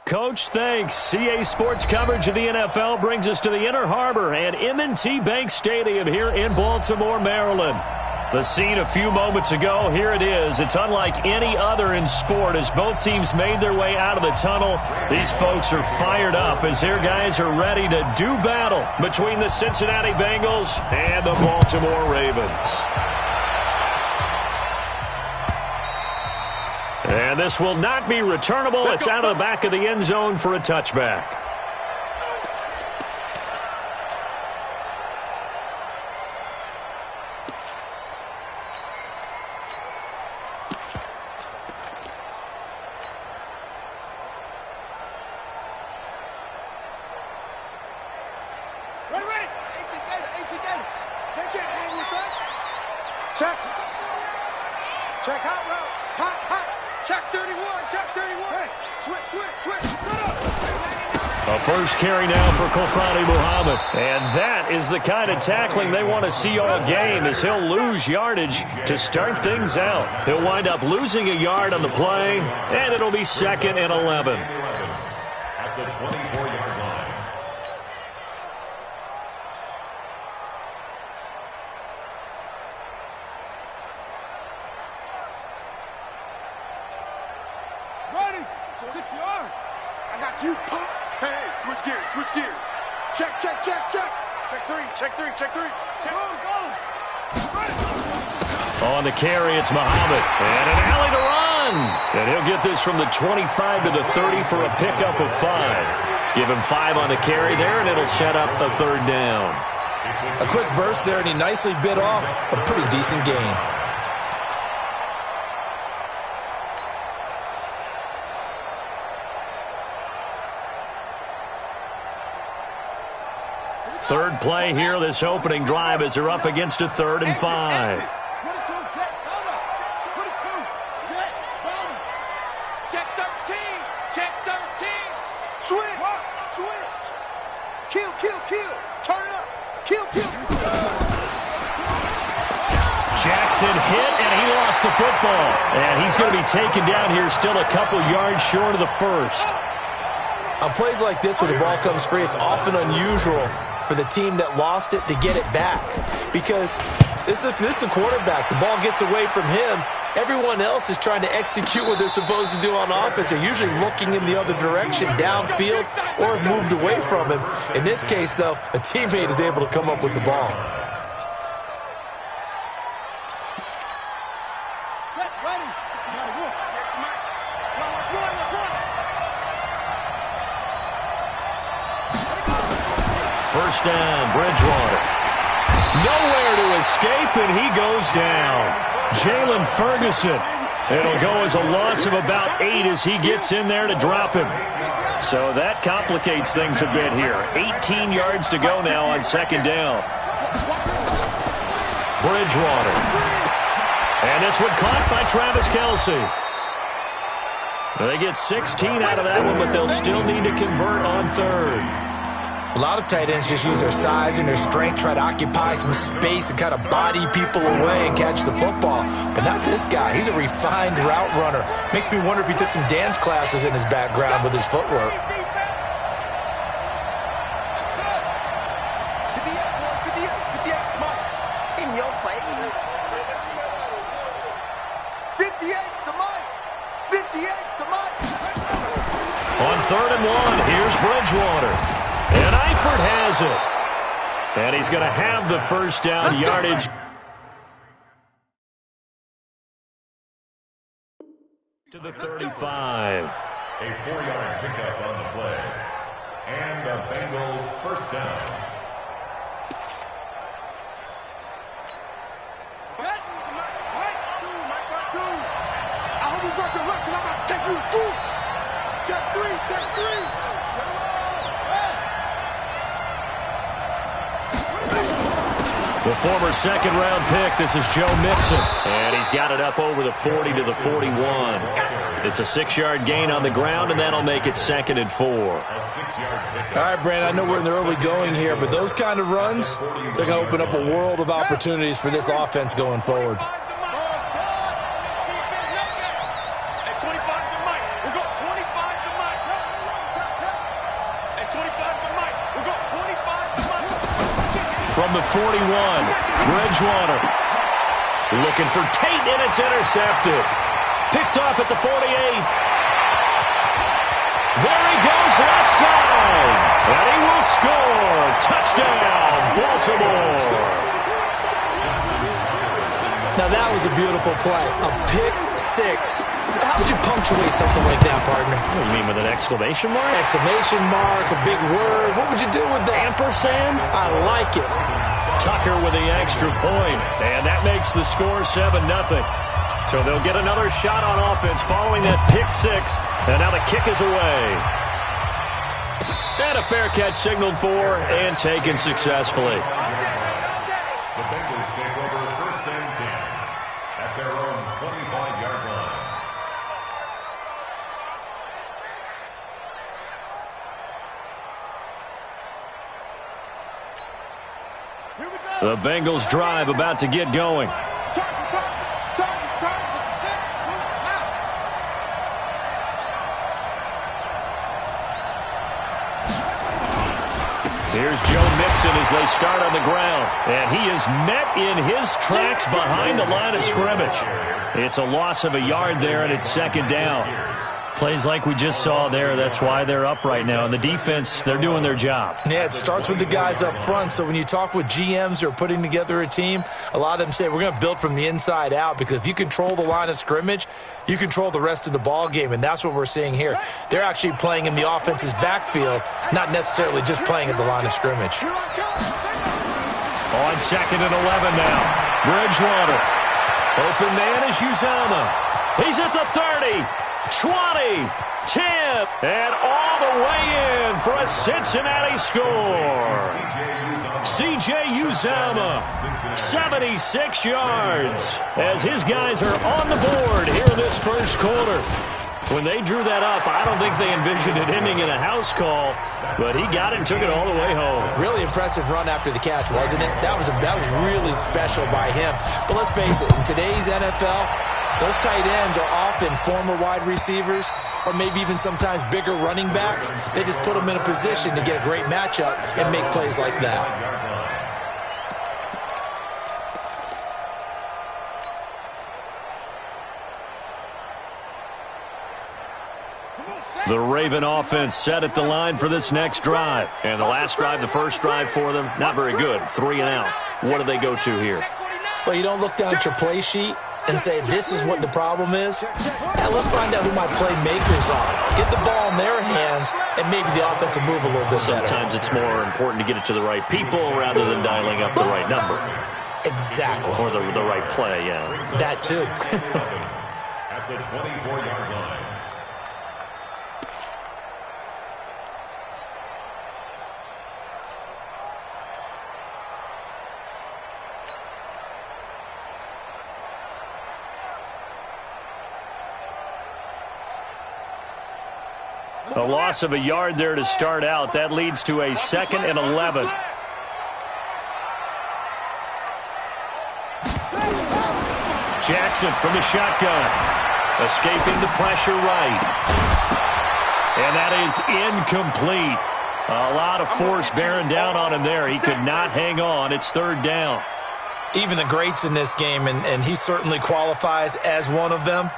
Coach, thanks. CA Sports coverage of the NFL brings us to the Inner Harbor and M&T Bank Stadium here in Baltimore, Maryland. The scene a few moments ago, here it is. It's unlike any other in sport as both teams made their way out of the tunnel. These folks are fired up as their guys are ready to do battle between the Cincinnati Bengals and the Baltimore Ravens. And this will not be returnable. It's out of the back of the end zone for a touchback. Check hot route. Hot. Check 31. Check 31. Hey, switch. A first carry now for Kofani Muhammad. And that is the kind of tackling they want to see all game as he'll lose yardage to start things out. He'll wind up losing a yard on the play, and it'll be 2nd and 11. At the 24-yard line. Ready. 6 yards. I got you, pop. Hey, switch gears. Check. Check three. Go. Ready. On the carry, it's Muhammad. And an alley to run. And he'll get this from the 25 to the 30 for a pickup of 5. Give him 5 on the carry there, and it'll set up a 3rd down. A quick burst there, and he nicely bit off a pretty decent gain. Third play here, this opening drive as they're up against a 3rd and 5. Check 13. Switch. Kill. Turn it up. Kill. Jackson hit, and he lost the football. And he's going to be taken down here still a couple yards short of the first. On plays like this where the ball comes free, it's often unusual for the team that lost it to get it back. Because this is the quarterback. The ball gets away from him. Everyone else is trying to execute what they're supposed to do on offense. They're usually looking in the other direction, downfield, or have moved away from him. In this case, though, a teammate is able to come up with the ball. First down, Bridgewater. Nowhere to escape, and he goes down. Jalen Ferguson. It'll go as a loss of about 8 as he gets in there to drop him. So that complicates things a bit here. 18 yards to go now on 2nd down. Bridgewater. And this one caught by Travis Kelce. They get 16 out of that one, but they'll still need to convert on 3rd. A lot of tight ends just use their size and their strength, try to occupy some space and kind of body people away and catch the football. But not this guy. He's a refined route runner. Makes me wonder if he took some dance classes in his background with his footwork. In your face. 58's the mic. 58's the mic. On 3rd and 1, here's Bridgewater. And Eifert has it. And he's going to have the first down yardage. To the 35. A 4-yard pickup on the play. And a Bengal first down. I hope you brought your luck because I'm about to take you through. Check 3. The former 2nd-round pick, this is Joe Mixon. And he's got it up over the 40 to the 41. It's a 6-yard gain on the ground, and that'll make it 2nd and 4. All right, Brandon, I know we're in the early going here, but those kind of runs, they're going to open up a world of opportunities for this offense going forward. from the 41. Bridgewater looking for Tate, and it's intercepted. Picked off at the 48. There he goes, left side. And he will score. Touchdown, Baltimore. Now, that was a beautiful play. A pick six. How would you punctuate something like that, partner? What do you mean, with an exclamation mark? Exclamation mark, a big word. What would you do with that? Ampersand? I like it. Tucker with the extra point. And that makes the score 7-0. So they'll get another shot on offense following that pick six. And now the kick is away. And a fair catch signaled for and taken successfully. The Bengals take over 1st and 10 at their own 25-yard line. Here we go. The Bengals drive about to get going. Here's Joe Mixon as they start on the ground. And he is met in his tracks behind the line of scrimmage. It's a loss of a yard there, and it's 2nd down. Plays like we just saw there. That's why they're up right now. And the defense, they're doing their job. Yeah, it starts with the guys up front. So when you talk with GMs who are putting together a team, a lot of them say we're going to build from the inside out, because if you control the line of scrimmage, you control the rest of the ball game, and that's what we're seeing here. They're actually playing in the offense's backfield, not necessarily just playing at the line of scrimmage. On 2nd and 11 now. Bridgewater. Open man is Uzomah. He's at the 30. 20, 10, and all the way in for a Cincinnati score. C.J. Uzomah, 76 yards, as his guys are on the board here in this first quarter. When they drew that up, I don't think they envisioned it ending in a house call, but he got it and took it all the way home. Really impressive run after the catch, wasn't it? That was really special by him. But let's face it, in today's NFL, those tight ends are often former wide receivers or maybe even sometimes bigger running backs. They just put them in a position to get a great matchup and make plays like that. The Raven offense set at the line for this next drive. And the last drive, the first drive for them, not very good. 3 and out. What do they go to here? Well, you don't look down at your play sheet and say, this is what the problem is. Now, let's find out who my playmakers are. Get the ball in their hands, and maybe the offense will move a little bit better. Sometimes it's more important to get it to the right people rather than dialing up the right number. Exactly. Or the right play, yeah. That too. At the 24-yard line. A loss of a yard there to start out. That leads to a 2nd and 11. Jackson from the shotgun. Escaping the pressure right. And that is incomplete. A lot of force bearing down on him there. He could not hang on. It's 3rd down. Even the greats in this game, and he certainly qualifies as one of them,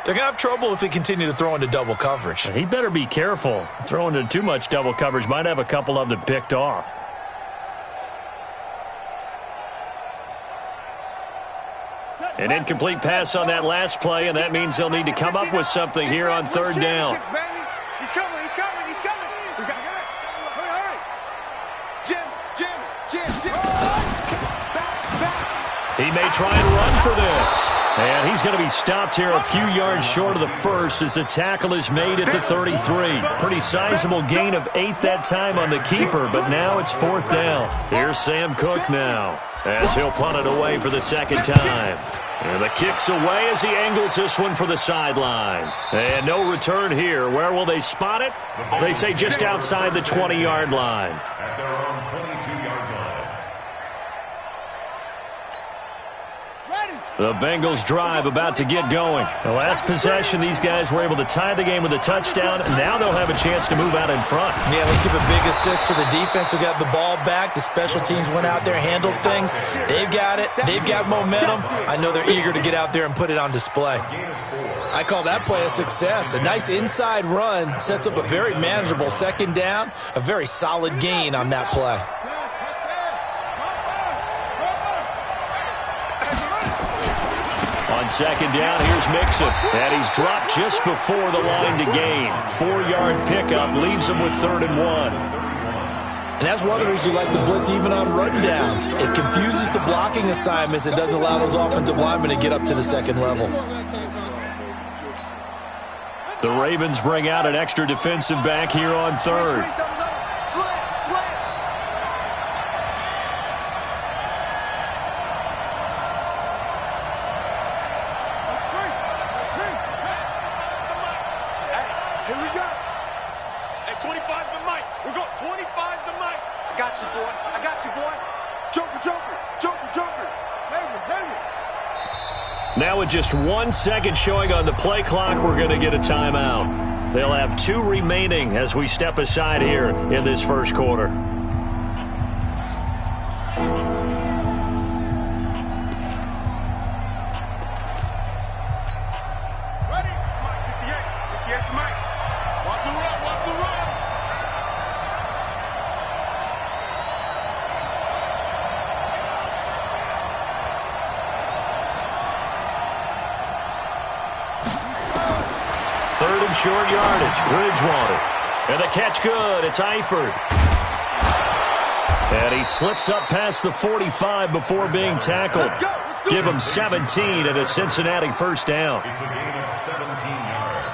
they're going to have trouble if they continue to throw into double coverage. He better be careful. Throwing into too much double coverage might have a couple of them picked off. An incomplete pass on that last play, and that means they'll need to come up with something here on 3rd down. He's coming, he's coming, he's coming. We got it. Hurry, Jim. He may try and run for this. And he's going to be stopped here a few yards short of the first as the tackle is made at the 33. Pretty sizable gain of 8 that time on the keeper, but now it's 4th down. Here's Sam Cook now as he'll punt it away for the 2nd time. And the kick's away as he angles this one for the sideline. And no return here. Where will they spot it? They say just outside the 20-yard line. At their own 22-yard line. The Bengals drive about to get going. The last possession, these guys were able to tie the game with a touchdown, and now they'll have a chance to move out in front. Yeah, let's give a big assist to the defense who got the ball back. The special teams went out there, handled things. They've got it. They've got momentum. I know they're eager to get out there and put it on display. I call that play a success. A nice inside run sets up a very manageable second down, a very solid gain on that play. On second down, here's Mixon. And he's dropped just before the line to gain. 4-yard pickup leaves him with 3rd and 1. And that's one of the reasons you like to blitz even on rundowns. It confuses the blocking assignments. It doesn't allow those offensive linemen to get up to the second level. The Ravens bring out an extra defensive back here on 3rd. Now with just 1 second showing on the play clock, we're going to get a timeout. They'll have 2 remaining as we step aside here in this first quarter. Ready? 58 to Mike. Watch the run, watch the run. Third and short yardage, Bridgewater. And the catch good, it's Eifert. And he slips up past the 45 before being tackled. Give him 17 and a Cincinnati first down. It's a gain of 17 yards.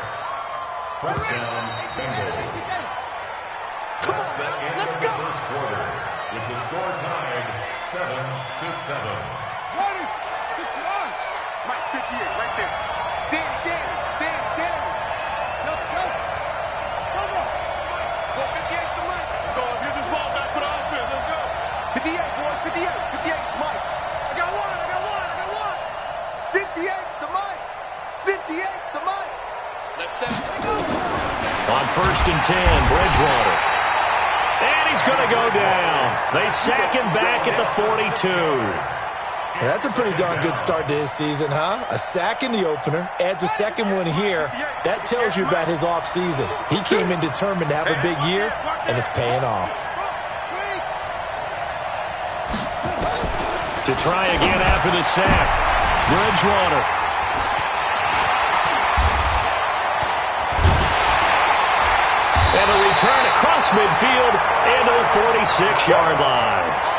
First down, Bengals. That's the end of the first quarter, with the score tied 7-7. Ready? 61. Mike, 58, right there. Danny. Come on. Go 58's the Mike. Let's get this ball back for the offense. Let's go. 58, boys. 58's Mike. I got one. 58's the Mike. 58's the Mike. Let's set it. On first and 10, Bridgewater. And he's going to go down. They sack him back at the 42. Yeah, that's a pretty darn good start to his season, huh? A sack in the opener, adds a second one here. That tells you about his offseason. He came in determined to have a big year, and it's paying off. To try again after the sack, Bridgewater. And a return across midfield into the 46-yard line.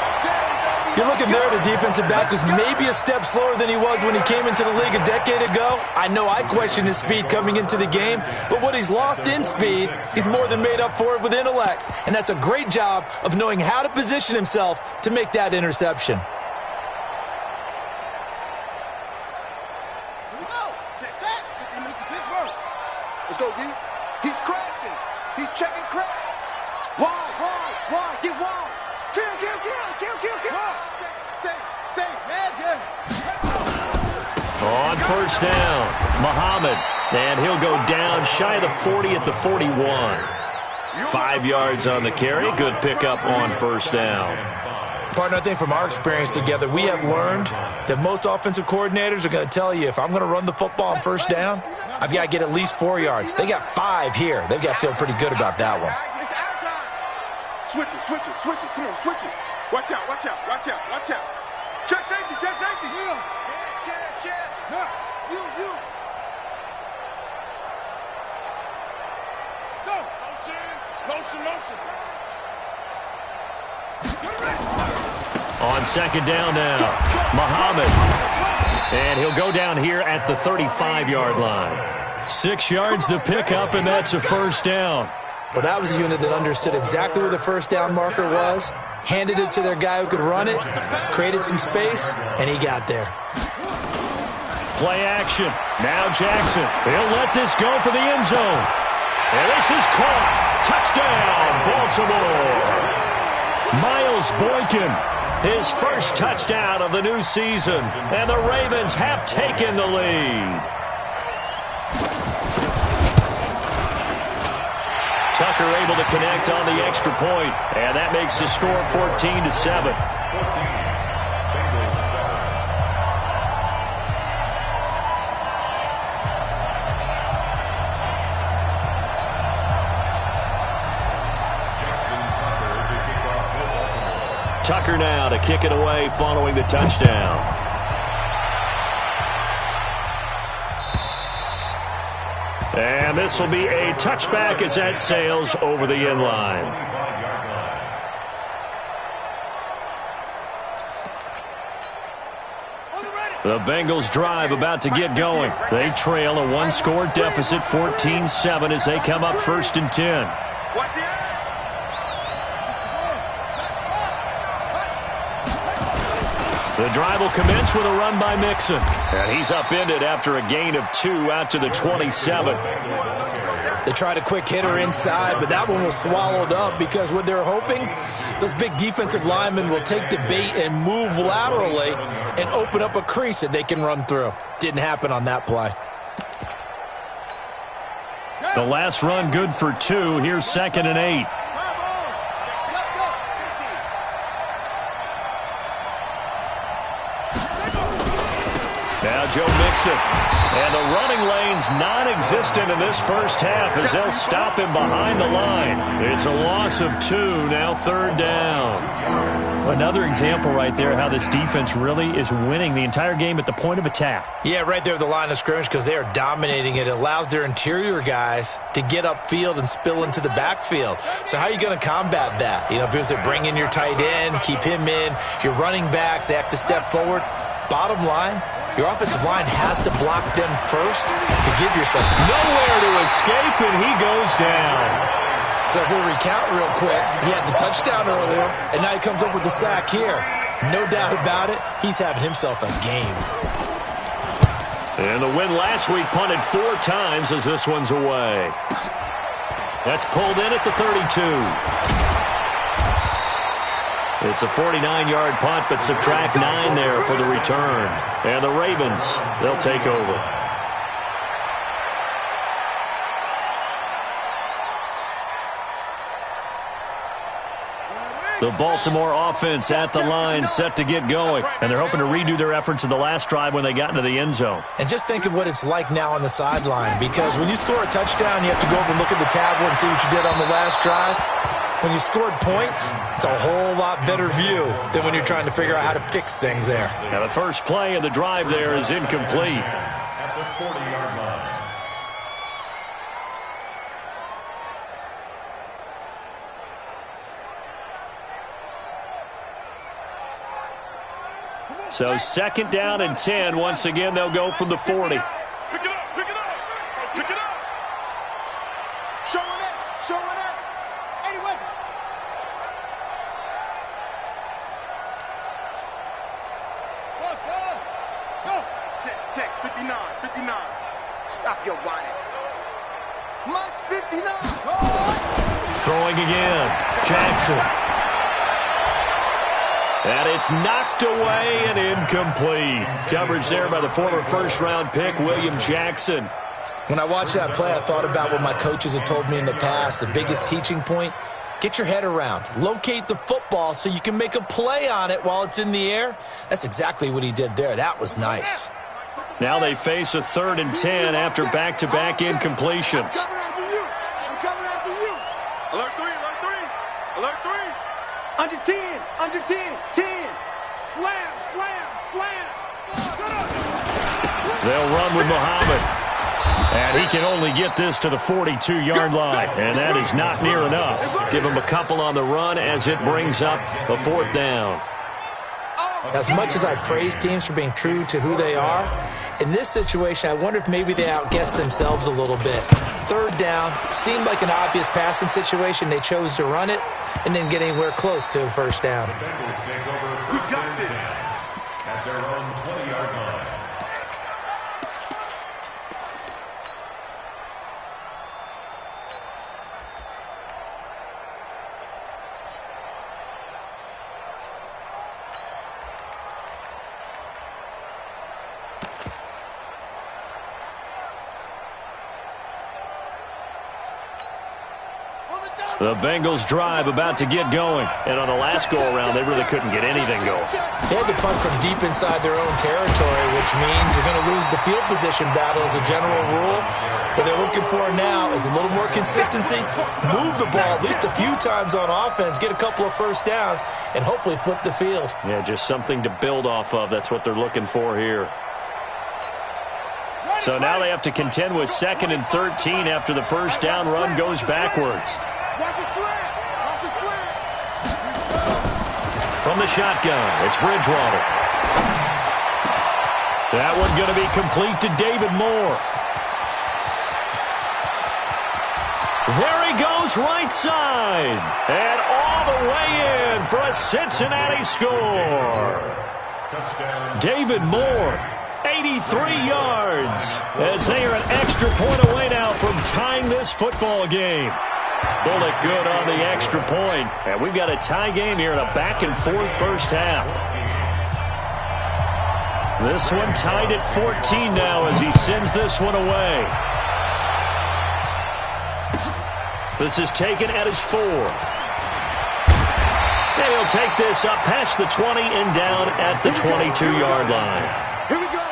You're looking there at a defensive back who's maybe a step slower than he was when he came into the league a decade ago. I know I questioned his speed coming into the game, but what he's lost in speed, he's more than made up for it with intellect. And that's a great job of knowing how to position himself to make that interception. Here we go. Set. Let's go, D. He's crashing. He's checking crash. Wide. Get wide. Kill. Say, magic. On first down, Muhammad. And he'll go down shy of the 40 at the 41. 5 yards on the carry. Good pickup on first down. Partner, I think from our experience together, we have learned that most offensive coordinators are going to tell you, if I'm going to run the football on first down, I've got to get at least 4 yards. They got 5 here. They've got to feel pretty good about that one. Switch it. Come on, switch it. Watch out. Check safety. Yeah. No, you. Go. Motion. On second down now, Muhammad. And he'll go down here at the 35-yard line. 6 yards to pick up, and that's a first down. Well, that was a unit that understood exactly where the first down marker was, handed it to their guy who could run it, created some space, and he got there. Play action. Now Jackson. He'll let this go for the end zone. And this is caught. Touchdown, Baltimore. Miles Boykin his first touchdown of the new season. And the Ravens have taken the lead. Tucker able to connect on the extra point, and that makes the score 14-7. 14. Tucker now to kick it away following the touchdown. And this will be a touchback as that sails over the end line. The Bengals drive about to get going. They trail a one-score deficit, 14-7, as they come up 1st and 10. The drive will commence with a run by Mixon. And he's upended after a gain of 2 out to the 27. They tried a quick hitter inside, but that one was swallowed up because what they're hoping, those big defensive linemen will take the bait and move laterally and open up a crease that they can run through. Didn't happen on that play. The last run good for 2. Here's 2nd and 8. Now Joe Mixon. And the running lane's non-existent in this first half as they'll stop him behind the line. It's a loss of 2, now 3rd down. Another example right there how this defense really is winning the entire game at the point of attack. Yeah, right there at the line of scrimmage because they are dominating it. It allows their interior guys to get upfield and spill into the backfield. So how are you going to combat that? You know, because they bring in your tight end, keep him in, your running backs, they have to step forward. Bottom line, your offensive line has to block them first to give yourself nowhere to escape, and he goes down. So if we recount real quick, he had the touchdown earlier, and now he comes up with the sack here. No doubt about it, he's having himself a game. And the win last week punted 4 times as this one's away. That's pulled in at the 32. It's a 49-yard punt, but subtract 9 there for the return. And the Ravens, they'll take over. The Baltimore offense at the line, set to get going. And they're hoping to redo their efforts in the last drive when they got into the end zone. And just think of what it's like now on the sideline, because when you score a touchdown, you have to go over and look at the tablet and see what you did on the last drive. When you scored points, it's a whole lot better view than when you're trying to figure out how to fix things there. Now the first play of the drive there is incomplete. At the 40-yard line. So 2nd down and 10. Once again, they'll go from the 40. Pick it up, pick it up, pick it up. Showing it. Anyway. Go. Check, 59. Stop your whining. Mike's 59. Throwing again. Jackson. And it's knocked away and incomplete. Coverage there by the former first-round pick, William Jackson. When I watched that play, I thought about what my coaches had told me in the past. The biggest teaching point, get your head around. Locate the football so you can make a play on it while it's in the air. That's exactly what he did there. That was nice. Now they face a 3rd and 10 after back-to-back incompletions. I'm coming after you. Alert 3. Under 10. 10. Slam. They'll run with Muhammad. And he can only get this to the 42-yard line. And that is not near enough. Give him a couple on the run as it brings up the 4th down. As much as I praise teams for being true to who they are, in this situation, I wonder if maybe they outguessed themselves a little bit. 3rd down, seemed like an obvious passing situation. They chose to run it and didn't get anywhere close to a 1st down. The Bengals take over 1st and 10 at their own 20-yard line. The Bengals drive about to get going. And on the last go-around, they really couldn't get anything going. They had to punt from deep inside their own territory, which means you're going to lose the field position battle as a general rule. What they're looking for now is a little more consistency, move the ball at least a few times on offense, get a couple of first downs, and hopefully flip the field. Yeah, just something to build off of. That's what they're looking for here. So now they have to contend with 2nd and 13 after the first down run goes backwards. From the shotgun, it's Bridgewater. That one going to be complete to David Moore. There he goes right side. And all the way in for a Cincinnati score. David Moore, 83 yards, as they are an extra point away now from tying this football game. Bullet good on the extra point. And we've got a tie game here in a back-and-forth first half. This one tied at 14 now as he sends this one away. This is taken at his 4. And he'll take this up past the 20 and down at the 22-yard line. Here we go.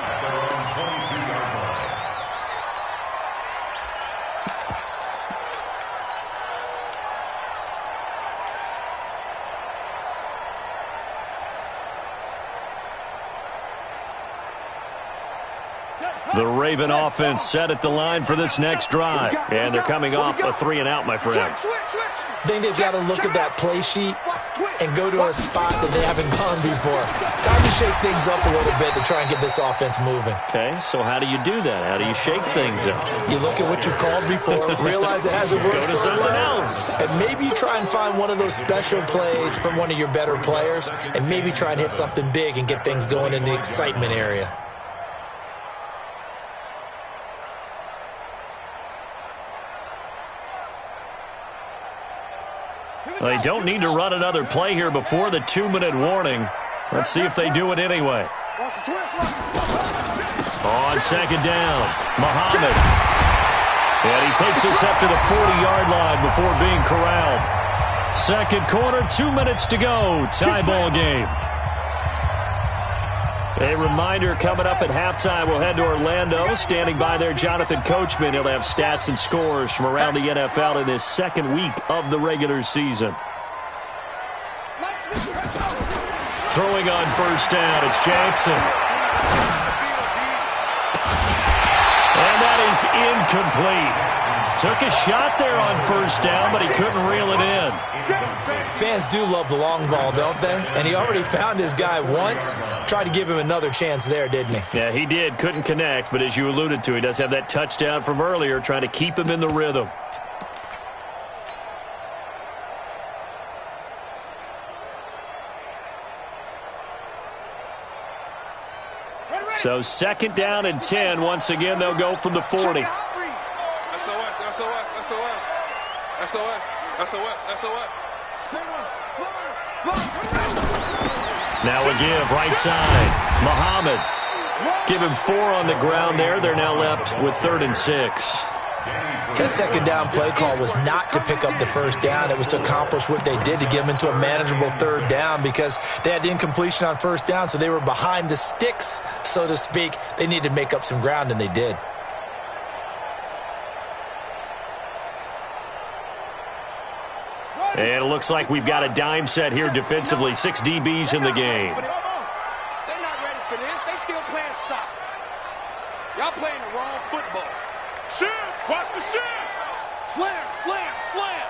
The Raven offense set at the line for this next drive. And they're coming off a 3-and-out, my friend. I think they've got to look at that play sheet and go to a spot that they haven't gone before. Time to shake things up a little bit to try and get this offense moving. Okay, so how do you do that? How do you shake things up? You look at what you've called before, realize it hasn't worked Go to so something well, else. and maybe you try and find one of those special plays from one of your better players, and maybe try and hit something big and get things going in the excitement area. They don't need to run another play here before the 2-minute warning. Let's see if they do it anyway. On 2nd down, Muhammad. And he takes us up to the 40-yard line before being corralled. 2nd quarter, 2 minutes to go. Tie ball game. A reminder coming up at halftime, we'll head to Orlando. Standing by there, Jonathan Coachman. He'll have stats and scores from around the NFL in this 2nd week of the regular season. Throwing on first down, it's Jackson. And that is incomplete. Took a shot there on first down, but he couldn't reel it in. Fans do love the long ball, don't they? And he already found his guy once. Tried to give him another chance there, didn't he? Yeah, he did. Couldn't connect, but as you alluded to, he does have that touchdown from earlier, trying to keep him in the rhythm. So 2nd down and 10. Once again, they'll go from the 40. Now a give, right side. Muhammad. Give him 4 on the ground there. They're now left with 3rd and 6. That 2nd down play call was not to pick up the first down. It was to accomplish what they did, to get them into a manageable 3rd down, because they had incompletion on first down, so they were behind the sticks, so to speak. They needed to make up some ground, and they did. And it looks like we've got a dime set here defensively. 6 DBs in the game. They're not ready for this. They still playing soccer. Y'all playing the wrong football. Shit! Watch the shit! Slam, slam, slam!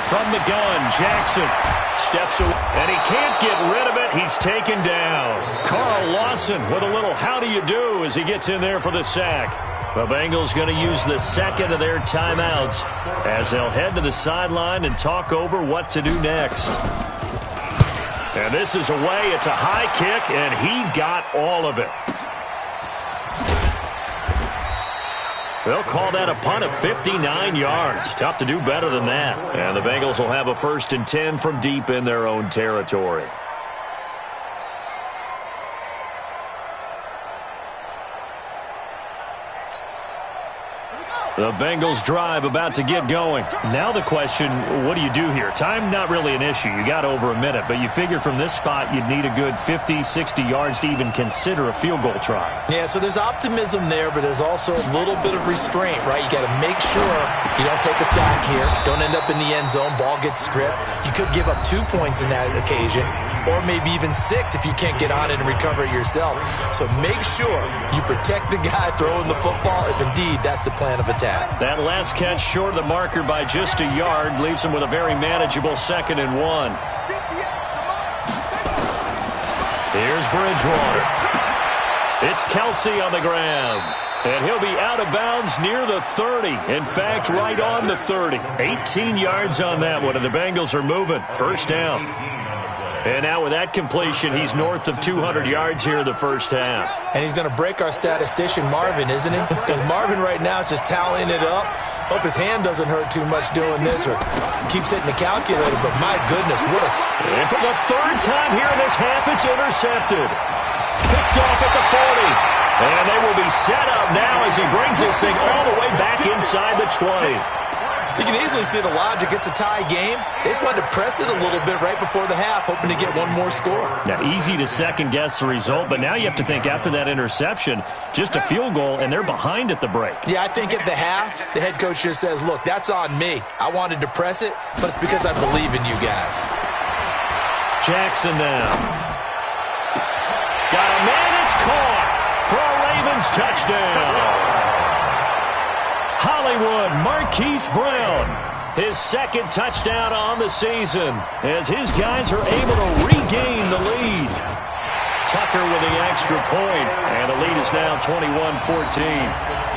From the gun, Jackson steps away, and he can't get rid of it. He's taken down. Carl Lawson with a little how do you do as he gets in there for the sack. The Bengals going to use the 2nd of their timeouts as they'll head to the sideline and talk over what to do next. And this is away. It's a high kick, and he got all of it. They'll call that a punt of 59 yards. Tough to do better than that. And the Bengals will have a 1st and 10 from deep in their own territory. The Bengals drive about to get going. Now the question, what do you do here? Time, not really an issue. You got over a minute, but you figure from this spot you'd need a good 50, 60 yards to even consider a field goal try. Yeah, so there's optimism there, but there's also a little bit of restraint, right? You got to make sure you don't take a sack here. Don't end up in the end zone. Ball gets stripped. You could give up 2 points in that occasion, or maybe even 6 if you can't get on it and recover it yourself. So make sure you protect the guy throwing the football if indeed that's the plan of attack. That last catch short of the marker by just a yard leaves him with a very manageable 2nd and 1. Here's Bridgewater. It's Kelsey on the ground. And he'll be out of bounds near the 30. In fact, right on the 30. 18 yards on that one, and the Bengals are moving. First down. And now with that completion, he's north of 200 yards here in the first half. And he's going to break our statistician, Marvin, isn't he? Because Marvin right now is just tallying it up. Hope his hand doesn't hurt too much doing this or keeps hitting the calculator. But my goodness, what a... And for the 3rd time here in this half, it's intercepted. Picked off at the 40. And they will be set up now as he brings this thing all the way back inside the 20. You can easily see the logic. It's a tie game. They just wanted to press it a little bit right before the half, hoping to get one more score. Now, easy to second-guess the result, but now you have to think after that interception, just a field goal, and they're behind at the break. Yeah, I think at the half, the head coach just says, look, that's on me. I wanted to press it, but it's because I believe in you guys. Jackson now. Got a man, it's caught for a Ravens touchdown. Hollywood Marquise Brown, his 2nd touchdown on the season as his guys are able to regain the lead. Tucker with the extra point, and the lead is now 21-14.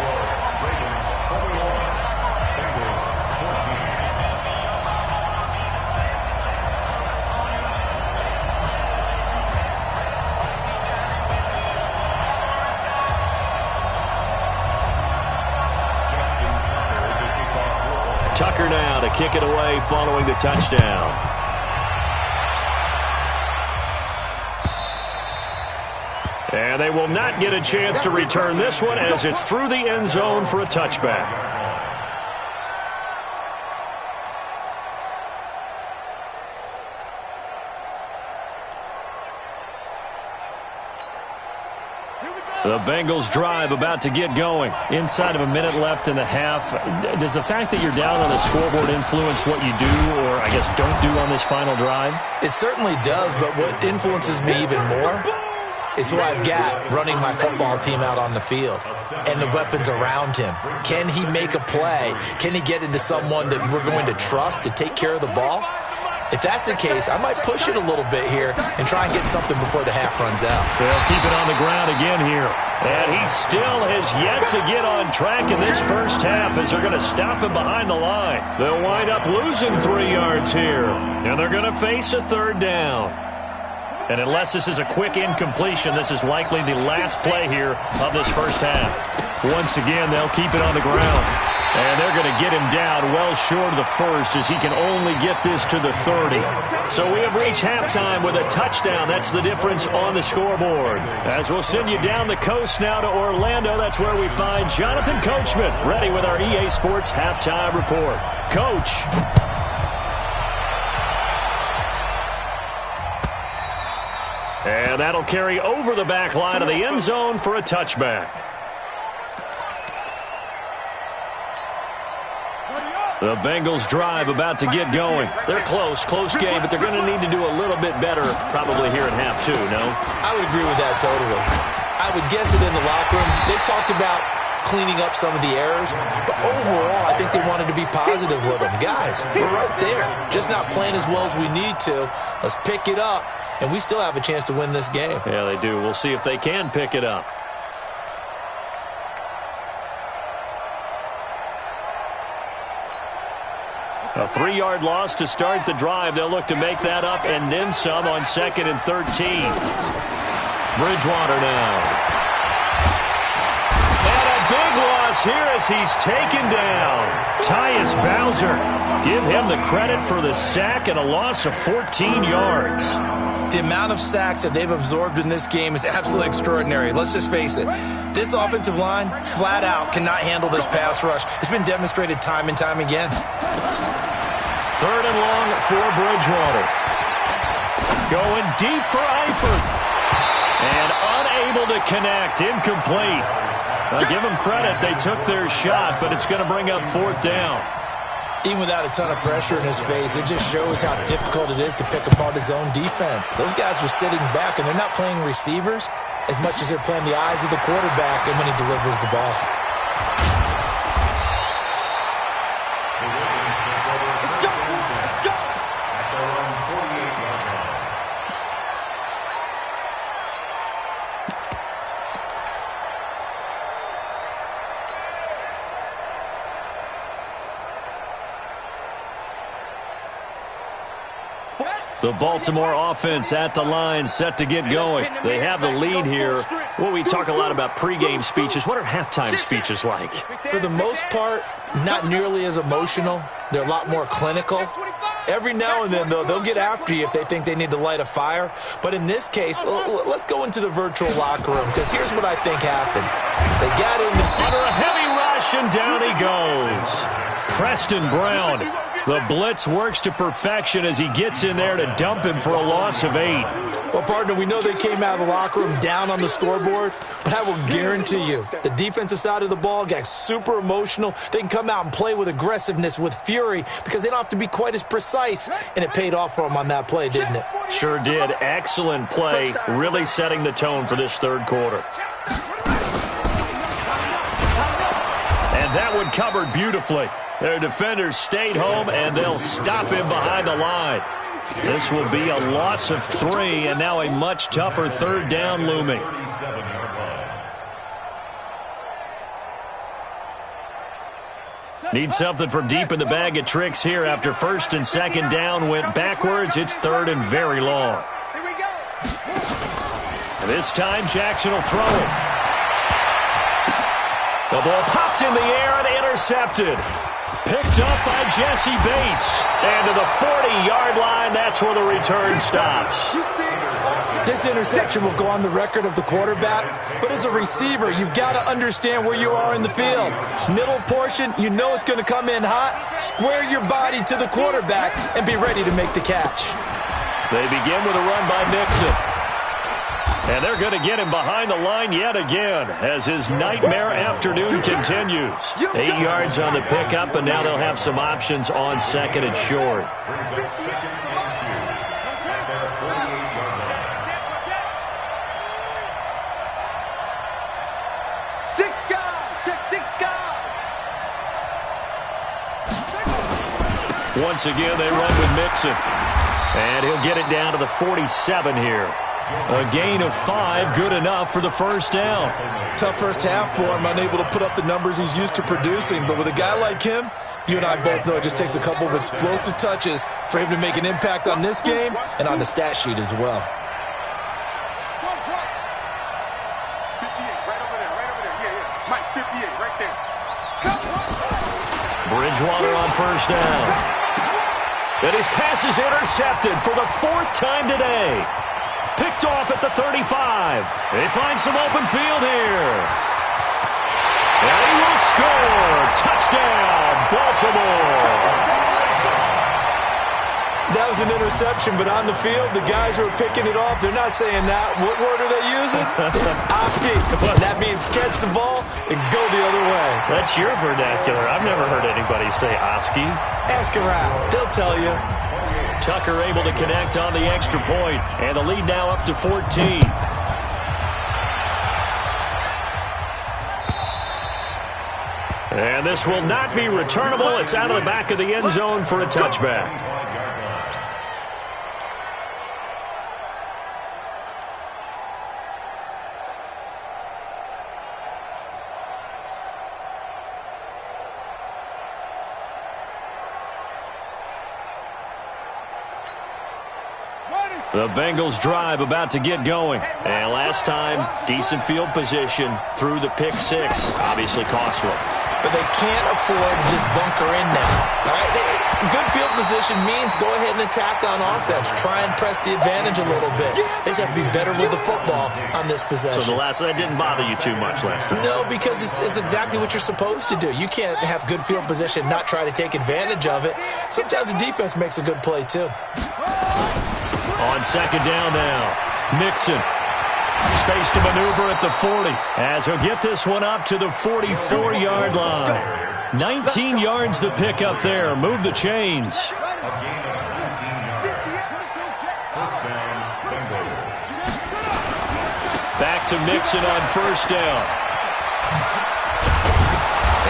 Tucker now to kick it away following the touchdown. And they will not get a chance to return this one as it's through the end zone for a touchback. The Bengals drive about to get going. Inside of a minute left in the half. Does the fact that you're down on the scoreboard influence what you do or, I guess, don't do on this final drive? It certainly does, but what influences me even more is who I've got running my football team out on the field and the weapons around him. Can he make a play? Can he get into someone that we're going to trust to take care of the ball? If that's the case, I might push it a little bit here and try and get something before the half runs out. They'll keep it on the ground again here. And he still has yet to get on track in this first half as they're going to stop him behind the line. They'll wind up losing 3 yards here. And they're going to face a 3rd down. And unless this is a quick incompletion, this is likely the last play here of this first half. Once again, they'll keep it on the ground. And they're going to get him down well short of the first as he can only get this to the 30. So we have reached halftime with a touchdown. That's the difference on the scoreboard. As we'll send you down the coast now to Orlando, that's where we find Jonathan Coachman ready with our EA Sports Halftime Report. Coach. And that'll carry over the back line of the end zone for a touchback. The Bengals drive about to get going. They're close game, but they're going to need to do a little bit better probably here in half 2, no? I would agree with that totally. I would guess it in the locker room. They talked about cleaning up some of the errors, but overall, I think they wanted to be positive with them. Guys, we're right there. Just not playing as well as we need to. Let's pick it up, and we still have a chance to win this game. Yeah, they do. We'll see if they can pick it up. A 3-yard loss to start the drive. They'll look to make that up and then some on 2nd and 13. Bridgewater now. And a big loss here as he's taken down. Tyus Bowser. Give him the credit for the sack and a loss of 14 yards. The amount of sacks that they've absorbed in this game is absolutely extraordinary. Let's just face it. This offensive line, flat out, cannot handle this pass rush. It's been demonstrated time and time again. 3rd and long for Bridgewater. Going deep for Eifert. And unable to connect. Incomplete. I'll give them credit. They took their shot, but it's going to bring up 4th down. Even without a ton of pressure in his face, it just shows how difficult it is to pick apart his own defense. Those guys are sitting back, and they're not playing receivers as much as they're playing the eyes of the quarterback and when he delivers the ball. The Baltimore offense at the line, set to get going. They have the lead here. Well, we talk a lot about pregame speeches. What are halftime speeches like? For the most part, not nearly as emotional. They're a lot more clinical. Every now and then, though, they'll get after you if they think they need to light a fire. But in this case, let's go into the virtual locker room, because here's what I think happened. They got in under a heavy rush, and down he goes. Preston Brown. The blitz works to perfection as he gets in there to dump him for a loss of 8. Well, partner, we know they came out of the locker room down on the scoreboard, but I will guarantee you the defensive side of the ball got super emotional. They can come out and play with aggressiveness, with fury, because they don't have to be quite as precise, and it paid off for them on that play, didn't it? Sure did. Excellent play, really setting the tone for this 3rd quarter. And that one covered beautifully. Their defenders stayed home, and they'll stop him behind the line. This will be a loss of 3, and now a much tougher 3rd down looming. Need something from deep in the bag of tricks here after 1st and 2nd down went backwards. It's 3rd and very long. And this time, Jackson will throw it. The ball popped in the air and intercepted. Picked up by Jesse Bates. And to the 40-yard line, that's where the return stops. This interception will go on the record of the quarterback, but as a receiver, you've got to understand where you are in the field. Middle portion, you know it's going to come in hot. Square your body to the quarterback and be ready to make the catch. They begin with a run by Mixon. And they're going to get him behind the line yet again as his nightmare afternoon continues. 8 yards on the pickup, and now they'll have some options on 2nd and short. Once again, they run with Mixon. And he'll get it down to the 47 here. A gain of 5, good enough for the 1st down. Tough first half for him, unable to put up the numbers he's used to producing. But with a guy like him, you and I both know it just takes a couple of explosive touches for him to make an impact on this game and on the stat sheet as well. Bridgewater on 1st down. And his pass is intercepted for the 4th time today. Picked off at the 35. They find some open field here. And he will score. Touchdown, Baltimore. That was an interception, but on the field, the guys who are picking it off, they're not saying that. What word are they using? It's Oski. That means catch the ball and go the other way. That's your vernacular. I've never heard anybody say Oski. Ask around. They'll tell you. Tucker able to connect on the extra point, and the lead now up to 14. And this will not be returnable. It's out of the back of the end zone for a touchback. The Bengals drive about to get going. And last time, decent field position through the pick 6. Obviously cost one. but they can't afford to just bunker in now. All right? Good field position means go ahead and attack on offense. Try and press the advantage a little bit. They just have to be better with the football on this possession. So that didn't bother you too much last time? No, because it's exactly what you're supposed to do. You can't have good field position, not try to take advantage of it. Sometimes the defense makes a good play, too. On second down now, Mixon. Space to maneuver at the 40 as he'll get this one up to the 44-yard line. 19 yards the pick up there. Move the chains. A gain of 19 yards. First down, Bengals. Back to Mixon on first down.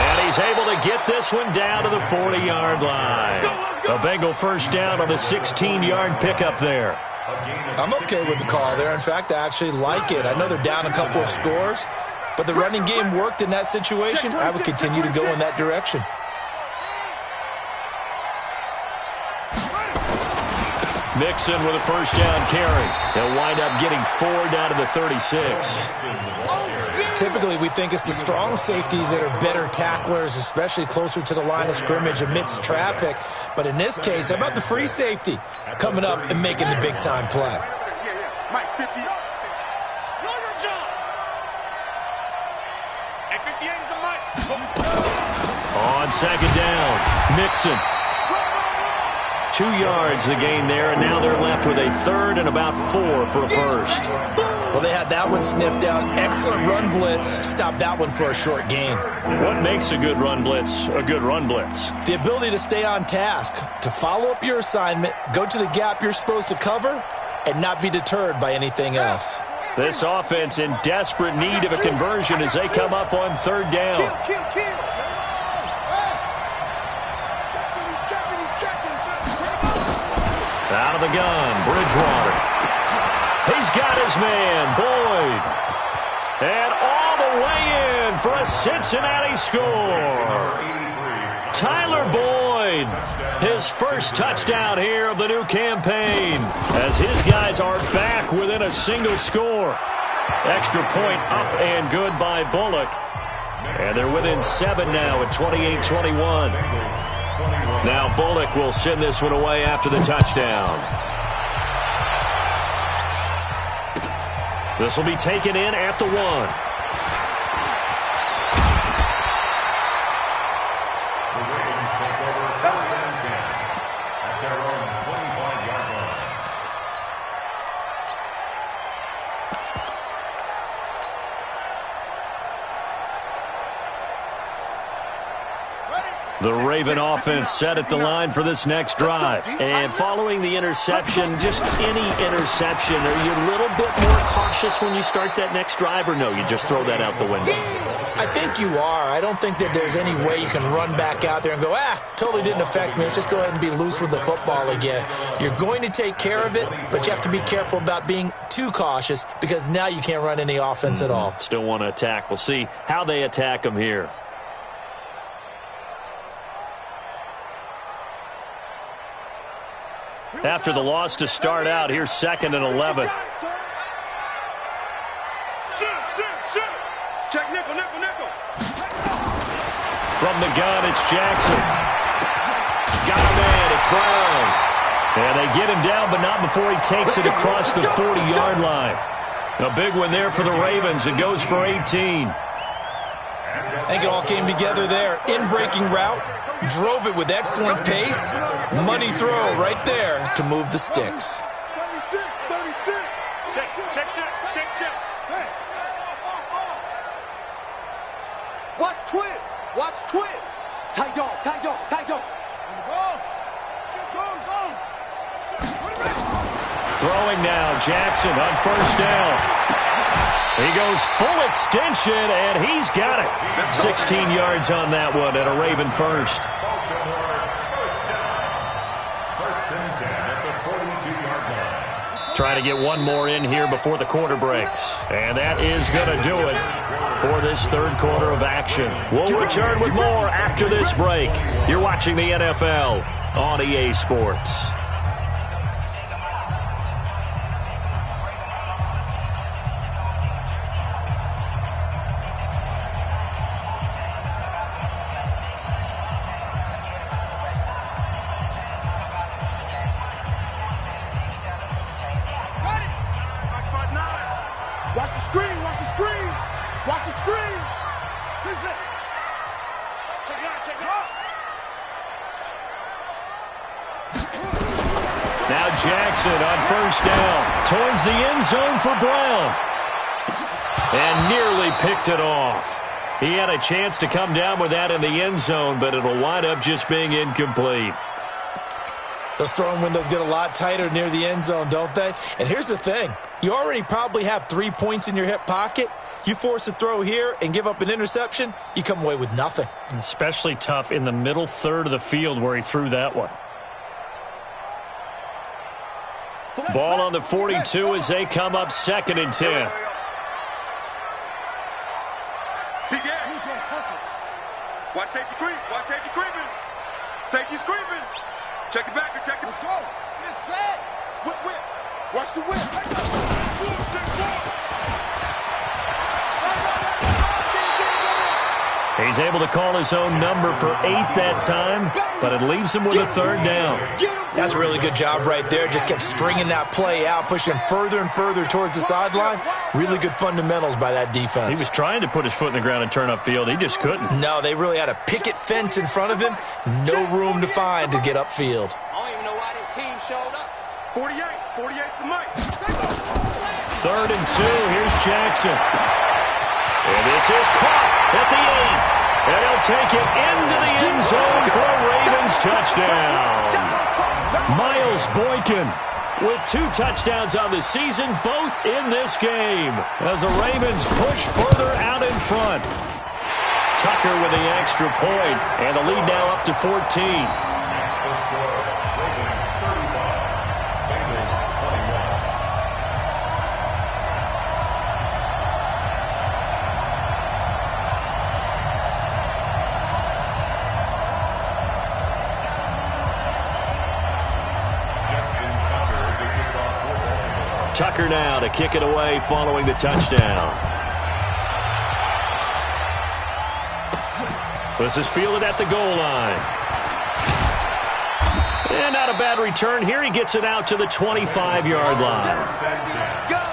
And he's able to get this one down to the 40-yard line. A Bengal first down on the 16-yard pickup there. I'm okay with the call there. In fact, I actually like it. I know they're down a couple of scores, but the running game worked in that situation. I would continue to go in that direction. Mixon with a first down carry. He'll wind up getting 4 down to the 36. Typically, we think it's the strong safeties that are better tacklers, especially closer to the line of scrimmage amidst traffic. But in this case, how about the free safety coming up and making the big-time play? Mike, 50. Know your job. And 58 is the Mike. On second down, Mixon. 2 yards the gain there, and now they're left with a third and about 4 for a first. Well, they had that one sniffed out. Excellent run blitz. Stopped that one for a short gain. What makes a good run blitz a good run blitz? The ability to stay on task, to follow up your assignment, go to the gap you're supposed to cover, and not be deterred by anything else. This offense in desperate need of a conversion as they come up on third down. Kill. Out of the gun, Bridgewater. He's got his man, Boyd. And all the way in for a Cincinnati score. Tyler Boyd, his first touchdown here of the new campaign, as his guys are back within a single score. Extra point up and good by Bullock. And they're within 7 now at 28-21. Now Bullock will send this one away after the touchdown. This will be taken in at the 1. The Ravens take over first and 10 at their own 25-yard line. The Raven offense set at the line for this next drive. And following the interception, just any interception, are you a little bit more cautious when you start that next drive, or no, you just throw that out the window? I think you are. I don't think that there's any way you can run back out there and go, totally didn't affect me. Let's just go ahead and be loose with the football again. You're going to take care of it, but you have to be careful about being too cautious because now you can't run any offense at all. Still want to attack. We'll see how they attack them here. After the loss to start out, here's 2nd and 11. Check nickel. From the gun, it's Jackson. Got him in, it's Brown. And they get him down, but not before he takes it across the 40-yard line. A big one there for the Ravens. It goes for 18. I think it all came together there. In-breaking route. Drove it with excellent pace. Money throw right there to move the sticks. 36. Check. Hey. Watch twins. Tight dog. Throwing now, Jackson on first down. He goes full extension, and he's got it. 16 yards on that one, and a Raven first. First and 10 at the 42-yard line. Trying to get one more in here before the quarter breaks. And that is going to do it for this third quarter of action. We'll return with more after this break. You're watching the NFL on EA Sports. Now Jackson on first down. Towards the end zone for Brown. And nearly picked it off. He had a chance to come down with that in the end zone, but it'll wind up just being incomplete. Those throwing windows get a lot tighter near the end zone, don't they? And here's the thing. You already probably have 3 points in your hip pocket. You force a throw here and give up an interception, you come away with nothing. Especially tough in the middle third of the field where he threw that one. Ball on the 42 as they come up 2nd and 10. Watch safety creep. Watch safety creeping. Safety's creeping. Check it back and check it. Let's go. Get set. Whip. Watch the whip. He's able to call his own number for 8 that time, but it leaves him with a 3rd down. That's a really good job right there. Just kept stringing that play out, pushing further and further towards the sideline. Really good fundamentals by that defense. He was trying to put his foot in the ground and turn upfield. He just couldn't. No, they really had a picket fence in front of him. No room to find to get upfield. I don't even know why this team showed up. 48 to Mike. 3rd and 2. Here's Jackson. And this is caught at the 8. And he'll take it into the end zone for a Ravens touchdown. Miles Boykin with 2 touchdowns on the season, both in this game, as the Ravens push further out in front. Tucker with the extra point, and the lead now up to 14. Tucker now to kick it away following the touchdown. This is fielded at the goal line. And not a bad return here. He gets it out to the 25-yard line. Let's go.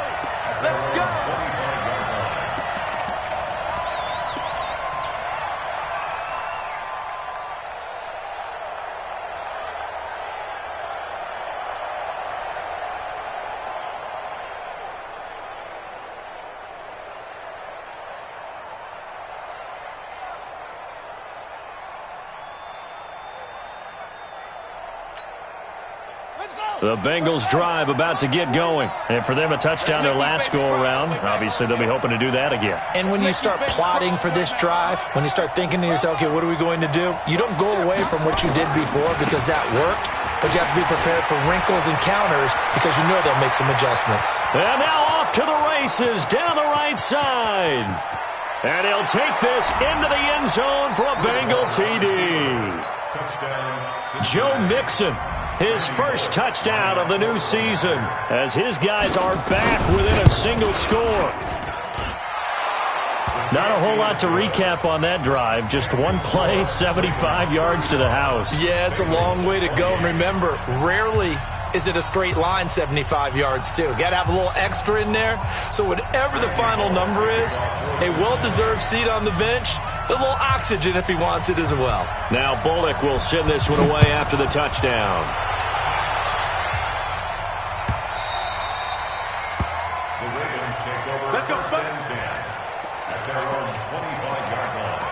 The Bengals drive about to get going. And for them, a touchdown their last go-around. Obviously, they'll be hoping to do that again. And when you start plotting for this drive, when you start thinking to yourself, okay, what are we going to do? You don't go away from what you did before because that worked, but you have to be prepared for wrinkles and counters because you know they'll make some adjustments. And now off to the races down the right side. And he'll take this into the end zone for a Bengal TD. Joe Mixon. His first touchdown of the new season as his guys are back within a single score. Not a whole lot to recap on that drive. Just one play, 75 yards to the house. Yeah, it's a long way to go. And remember, rarely is it a straight line 75 yards, too. Got to have a little extra in there. So whatever the final number is, a well-deserved seat on the bench, a little oxygen if he wants it as well. Now Bullock will send this one away after the touchdown. The Ravens take over. Let's go, first and 10 at their own 25-yard line.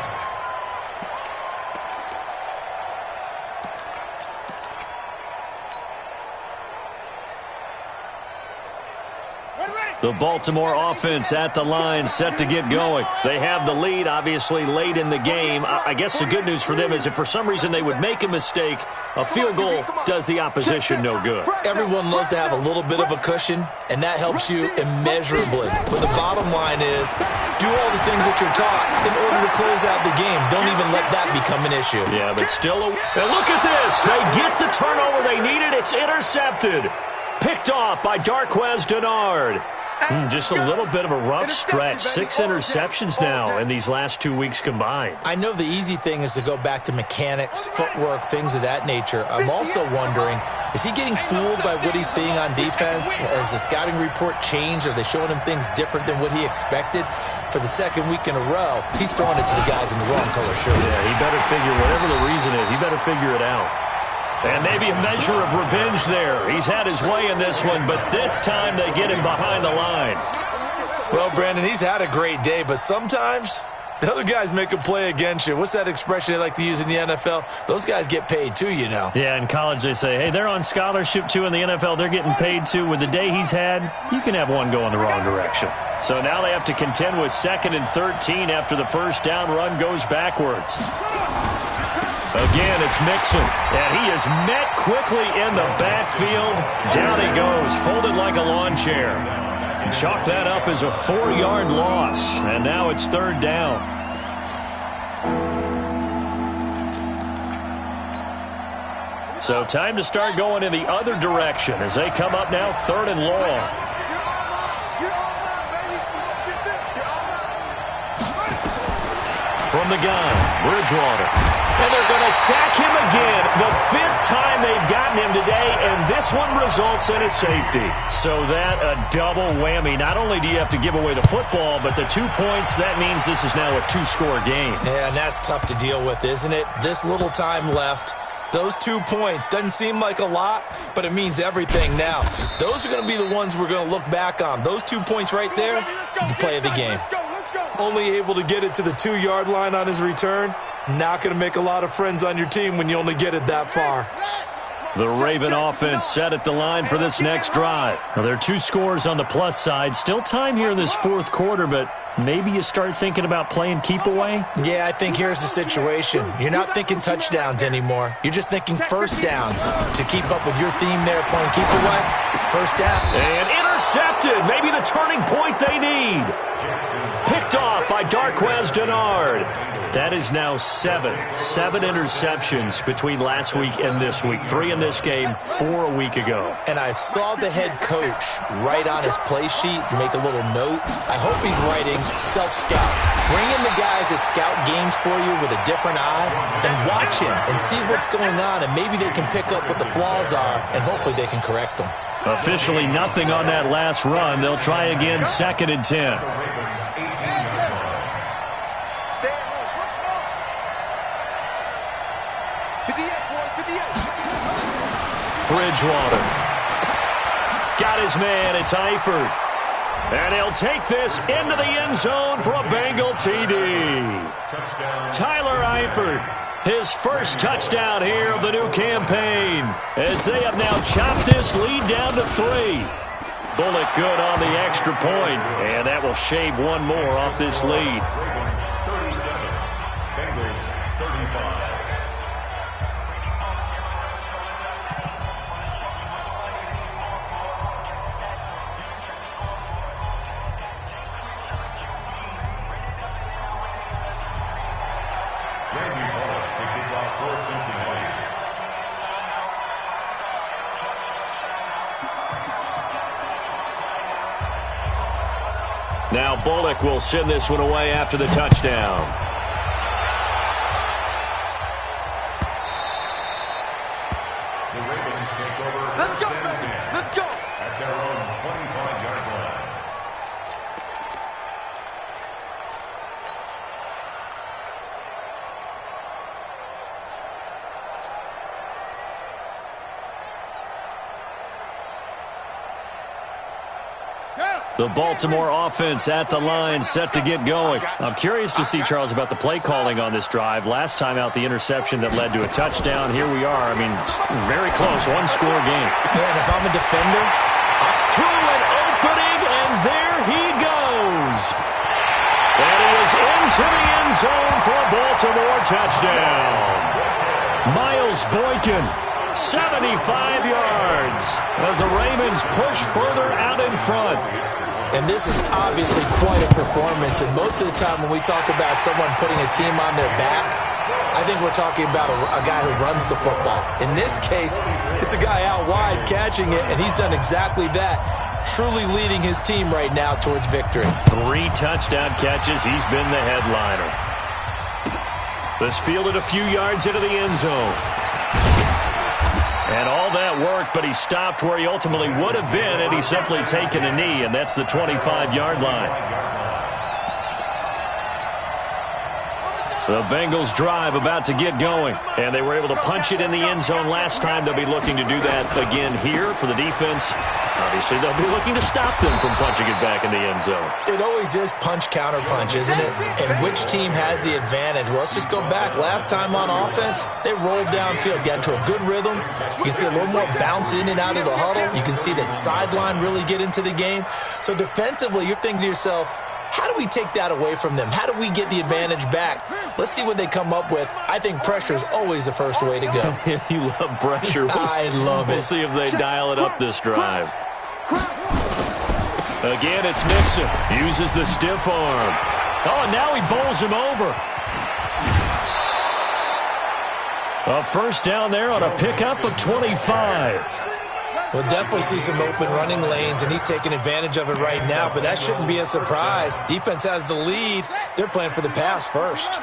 The Baltimore offense at the line, set to get going. They have the lead, obviously, late in the game. I guess the good news for them is if for some reason they would make a mistake, a field goal does the opposition no good. Everyone loves to have a little bit of a cushion, and that helps you immeasurably. But the bottom line is, do all the things that you're taught in order to close out the game. Don't even let that become an issue. Yeah, but still, and look at this. They get the turnover they needed. It's intercepted. Picked off by Darquez Dennard. Just a little bit of a rough stretch. 6 interceptions now in these last 2 weeks combined. I know the easy thing is to go back to mechanics, footwork, things of that nature. I'm also wondering, is he getting fooled by what he's seeing on defense? Has the scouting report changed? Are they showing him things different than what he expected? for the second week in a row, he's throwing it to the guys in the wrong color shirt. Yeah, he better figure, whatever the reason is, he better figure it out. And maybe a measure of revenge there. He's had his way in this one, but this time they get him behind the line. Well, Brandon, he's had a great day, but sometimes the other guys make a play against you. What's that expression they like to use in the NFL? Those guys get paid too, you know. Yeah, in college they say, hey, they're on scholarship too. In the NFL, they're getting paid too. With the day he's had, you can have one go in the wrong direction. So now they have to contend with 2nd and 13 after the first down run goes backwards. Again, it's Mixon, and he is met quickly in the backfield. Down he goes, folded like a lawn chair. Chalk that up as a 4-yard loss, and now it's 3rd down. So time to start going in the other direction as they come up now 3rd and long. From the gun, Bridgewater. And they're going to sack him again. The 5th time they've gotten him today, and this one results in a safety. So that a double whammy. Not only do you have to give away the football, but the 2 points, that means this is now a 2-score game. Yeah, and that's tough to deal with, isn't it? This little time left. Those 2 points doesn't seem like a lot, but it means everything now. Those are going to be the ones we're going to look back on. Those 2 points right there, the play of the game. Only able to get it to the 2-yard line on his return. Not going to make a lot of friends on your team when you only get it that far. The Raven offense set at the line for this next drive. Well, there are 2 scores on the plus side. Still time here in this 4th quarter, but maybe you start thinking about playing keep away? Yeah, I think here's the situation. You're not thinking touchdowns anymore. You're just thinking first downs. To keep up with your theme there, playing keep away, first down. And intercepted. Maybe the turning point they need. Picked off by Darquez Denard. That is now 7 interceptions between last week and this week. 3 in this game, 4 a week ago. And I saw the head coach write on his play sheet, make a little note. I hope he's writing self-scout. Bring in the guys that scout games for you with a different eye and watch him and see what's going on, and maybe they can pick up what the flaws are, and hopefully they can correct them. Officially nothing on that last run. They'll try again 2nd and 10. Bridgewater. Got his man. It's Eifert. And he'll take this into the end zone for a Bengal TD. Tyler Eifert, his first touchdown here of the new campaign, as they have now chopped this lead down to 3. Bullock good on the extra point, and that will shave one more off this lead. 37, Bengals 35. Now Bullock will send this one away after the touchdown. The Ravens take over. Let's go, Ravens. Let's go. At their own 25-yard line. The Baltimore offense at the line, set to get going. I'm curious to see, Charles, about the play calling on this drive. Last time out, the interception that led to a touchdown. Here we are. I mean, very close, 1-score game. Yeah, and if I'm a defender, Through an opening, and there he goes. And he is into the end zone for a Baltimore touchdown. Miles Boykin, 75 yards, as the Ravens push further out in front. and this is obviously quite a performance, and most of the time when we talk about someone putting a team on their back, I think we're talking about a guy who runs the football. In this case, it's a guy out wide catching it, and he's done exactly that, truly leading his team right now towards victory. 3 touchdown catches. He's been the headliner. This fielded a few yards into the end zone. And all that worked, but he stopped where he ultimately would have been had he simply taken a knee, and that's the 25-yard line. The Bengals drive about to get going, and they were able to punch it in the end zone last time. They'll be looking to do that again here for the defense. Obviously, they'll be looking to stop them from punching it back in the end zone. It always is punch, counter punch, isn't it? And which team has the advantage? Well, let's just go back. Last time on offense, they rolled downfield, got into a good rhythm. You can see a little more bounce in and out of the huddle. You can see the sideline really get into the game. So defensively, you're thinking to yourself, how do we take that away from them? How do we get the advantage back? Let's see what they come up with. I think pressure is always the first way to go. You love pressure. I love it. We'll see if they dial it up this drive. Again, it's Mixon. Uses the stiff arm. Oh, and now he bowls him over. A first down there on a pickup of 25. We'll definitely see some open running lanes, and he's taking advantage of it right now, but that shouldn't be a surprise. Defense has the lead. They're playing for the pass first.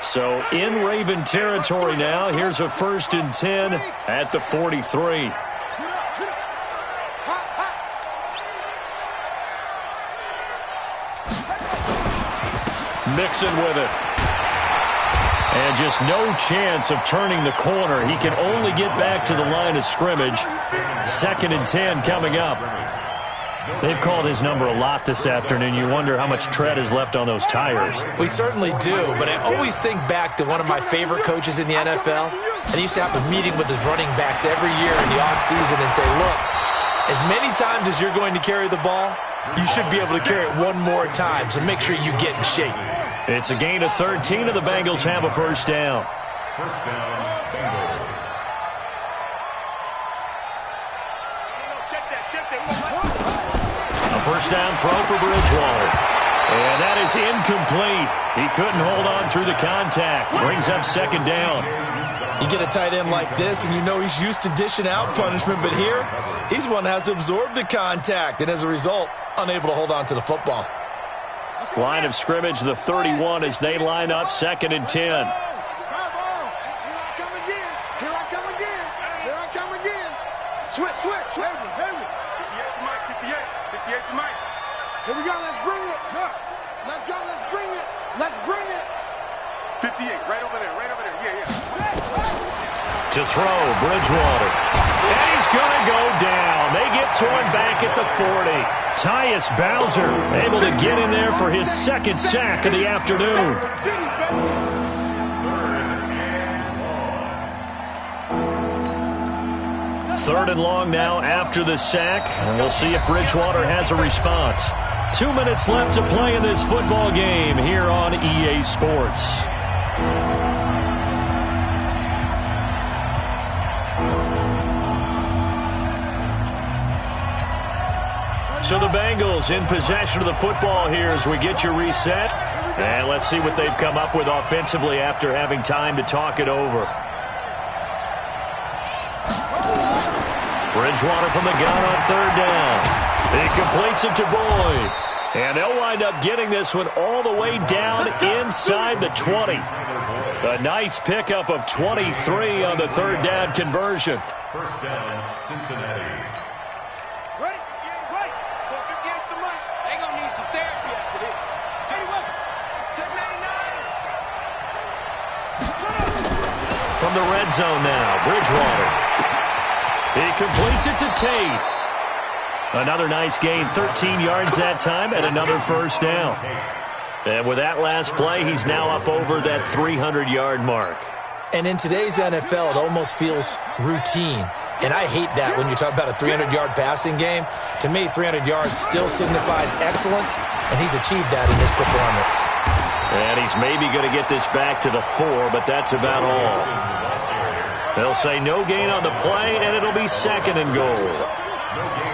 So in Raven territory now, here's a 1st and 10 at the 43. Mixon with it. And just no chance of turning the corner. He can only get back to the line of scrimmage. 2nd and 10 coming up. They've called his number a lot this afternoon. You wonder how much tread is left on those tires. We certainly do, but I always think back to one of my favorite coaches in the NFL. And he used to have a meeting with his running backs every year in the offseason and say, look, as many times as you're going to carry the ball, you should be able to carry it one more time, so make sure you get in shape. It's a gain of 13, and the Bengals have a first down. First down, Bengals. A first down throw for Bridgewater. And that is incomplete. He couldn't hold on through the contact. Brings up 2nd down. You get a tight end like this, and you know he's used to dishing out punishment, but here, he's the one that has to absorb the contact, and as a result, unable to hold on to the football. Line of scrimmage, the 31, as they line up, 2nd and 10. Here I come again. Switch. Heavy. 58 for Mike, 58 for Mike. Here we go, let's bring it. Let's bring it. 58, right over there. Yeah. To throw, Bridgewater. And he's going to go down. They get to him back at the 40. Tyus Bowser able to get in there for his 2nd sack of the afternoon. Third and long now after the sack. And we'll see if Bridgewater has a response. 2 minutes left to play in this football game here on EA Sports. So the Bengals in possession of the football here as we get you reset. And let's see what they've come up with offensively after having time to talk it over. Bridgewater from the gun on 3rd down. He completes it to Boyd. And they'll wind up getting this one all the way down inside the 20. A nice pickup of 23 on the 3rd down conversion. First down, Cincinnati. Ready? Go 58 to the mic. They gonna need some therapy after this. Check 99. From the red zone now, Bridgewater. He completes it to Tate. Another nice gain, 13 yards that time, and another first down. And with that last play, he's now up over that 300-yard mark. And in today's NFL, it almost feels routine. And I hate that when you talk about a 300-yard passing game. To me, 300 yards still signifies excellence, and he's achieved that in this performance. And he's maybe going to get this back to the 4, but that's about all. They'll say no gain on the play, and it'll be 2nd and goal.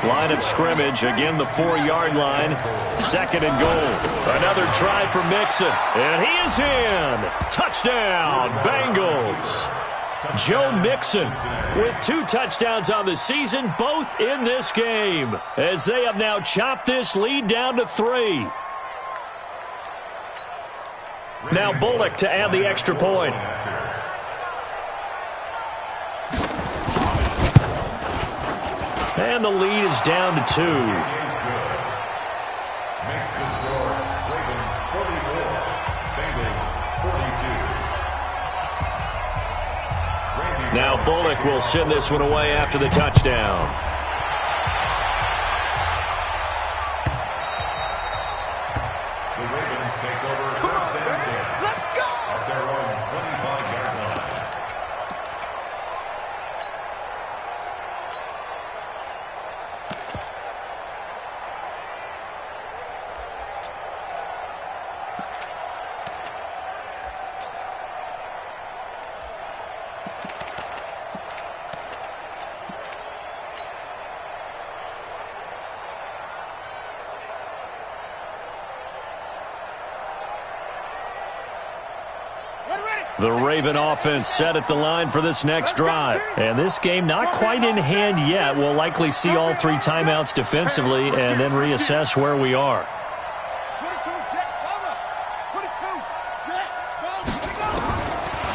Line of scrimmage, again the 4-yard line. 2nd and goal. Another try for Mixon, and he is in. Touchdown, Bengals. Joe Mixon with 2 touchdowns on the season, both in this game, as they have now chopped this lead down to 3. Now Bullock to add the extra point. And the lead is down to 2. Makes the score Ravens 44, Bengals 42. Bullock will send this one away after the touchdown. The Ravens take over first and 10. Let's go! At their own 25-yard line. The Raven offense set at the line for this next drive. And this game not quite in hand yet. We'll likely see all 3 timeouts defensively and then reassess where we are.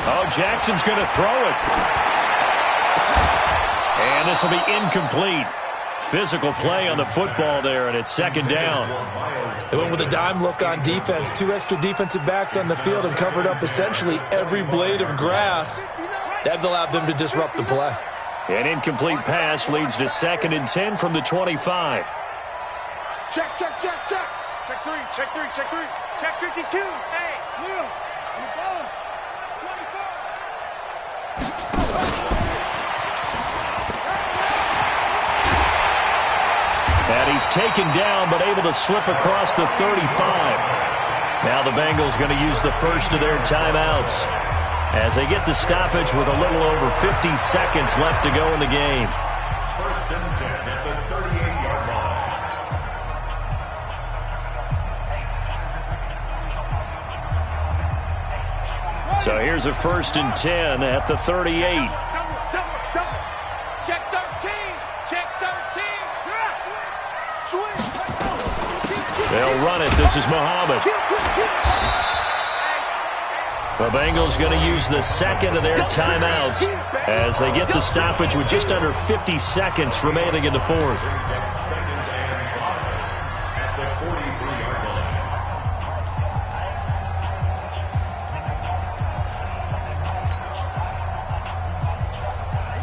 Oh, Jackson's going to throw it. And this will be incomplete. Physical play on the football there, and it's second down. They went with a dime look on defense. 2 extra defensive backs on the field and covered up essentially every blade of grass. That allowed them to disrupt the play. An incomplete pass leads to 2nd and 10 from the 25. Check, check, check, check. Check 3, check 3, check 3. Check 52. Hey, Will, you're going. 24. And he's taken down, but able to slip across the 35. Now the Bengals going to use the first of their timeouts as they get the stoppage with a little over 50 seconds left to go in the game. First and 10 at the 38-yard line. So here's a 1st and 10 at the 38. Check 13. Check 13. They'll run it. This is Muhammad. The Bengals going to use the 2nd of their timeouts as they get the stoppage with just under 50 seconds remaining in the 4th. Second and 5 at the 43-yard line.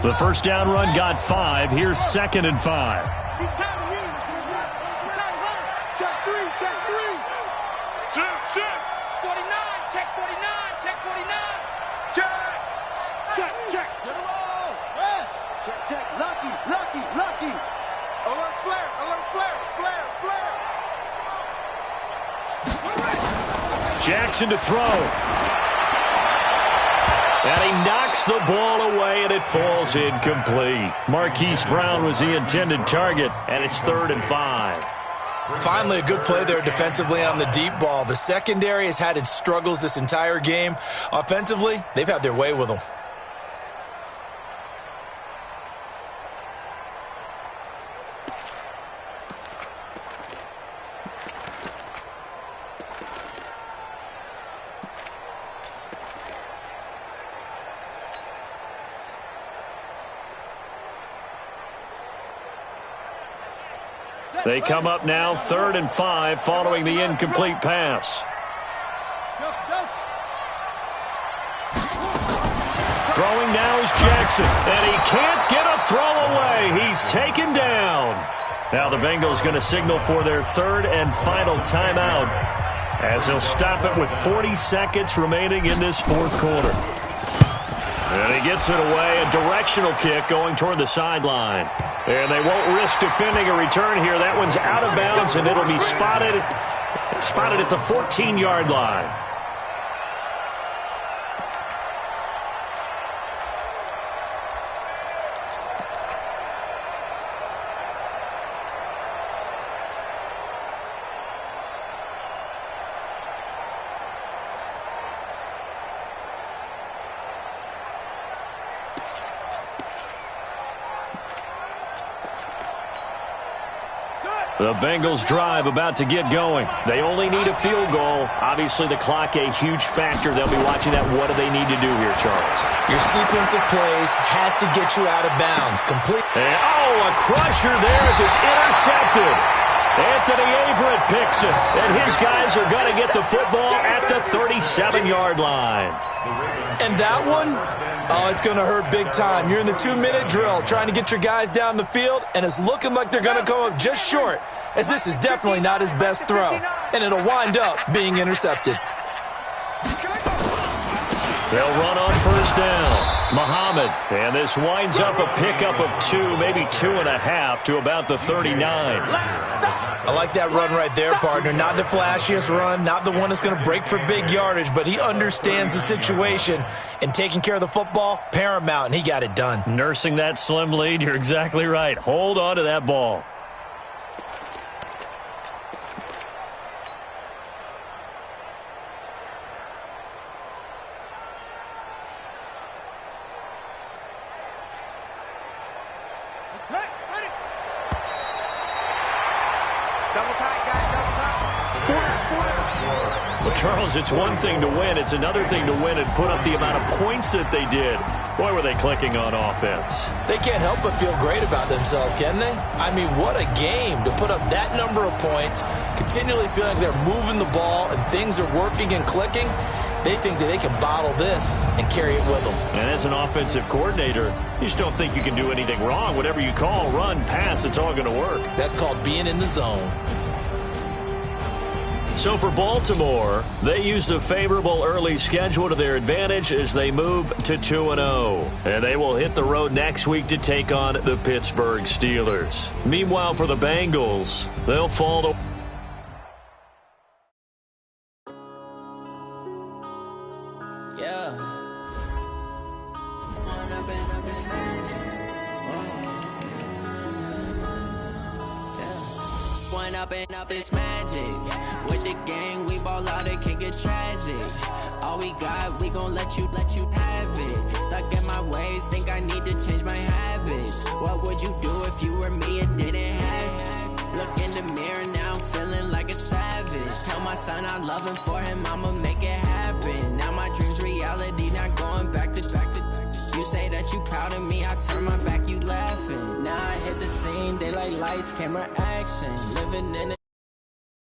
The first down run got 5. Here's 2nd and 5. Check 3, check 3. Check, check. 49, check 49, check 49. Check. Check, check. Check, check. Lucky, lucky, lucky. Alert flare, flare, flare. Jackson to throw. And he knocks the ball away, and it falls incomplete. Marquise Brown was the intended target, and it's 3rd and 5. Finally, a good play there defensively on the deep ball. The secondary has had its struggles this entire game. Offensively, they've had their way with them. They come up now 3rd and 5 following the incomplete pass. Throwing now is Jackson, and he can't get a throw away. He's taken down. Now the Bengals going to signal for their 3rd and final timeout as they'll stop it with 40 seconds remaining in this 4th quarter. And he gets it away, a directional kick going toward the sideline. And they won't risk defending a return here. That one's out of bounds, and it'll be spotted at the 14-yard line. The Bengals drive about to get going. They only need a field goal. Obviously, the clock a huge factor. They'll be watching that. What do they need to do here, Charles? Your sequence of plays has to get you out of bounds. Complete. And, a crusher there as it's intercepted. Anthony Averett picks it, and his guys are going to get the football at the 37-yard line. And that one, oh, it's going to hurt big time. You're in the 2-minute drill trying to get your guys down the field, and it's looking like they're going to come up just short, as this is definitely not his best throw, and it'll wind up being intercepted. They'll run on first down. Muhammad, and this winds up a pickup of 2, maybe 2.5 to about the 39. I like that run right there, partner. Not the flashiest run, not the one that's going to break for big yardage, but he understands the situation, and taking care of the football, paramount, and he got it done. Nursing that slim lead, you're exactly right. Hold on to that ball. Well, Charles, it's one thing to win. It's another thing to win and put up the amount of points that they did. Boy, were they clicking on offense. They can't help but feel great about themselves, can they? I mean, what a game to put up that number of points, continually feeling like they're moving the ball and things are working and clicking. They think that they can bottle this and carry it with them. And as an offensive coordinator, you just don't think you can do anything wrong. Whatever you call, run, pass, it's all going to work. That's called being in the zone. So for Baltimore, they used a favorable early schedule to their advantage as they move to 2-0. And they will hit the road next week to take on the Pittsburgh Steelers. Meanwhile, for the Bengals, they'll fall to... Up this magic with the gang, we ball out, it can get tragic. All we got, we gon' let you have it. Stuck in my ways, think I need to change my habits. What would you do if you were me and didn't have it? Look in the mirror now, I'm feeling like a savage. Tell my son I love him, for him I'ma make it happen. Now my dreams reality, not going back to. You say that you proud of me, I turn my back, you laughing. Now I hit the scene, they like lights, camera, action. Living in it.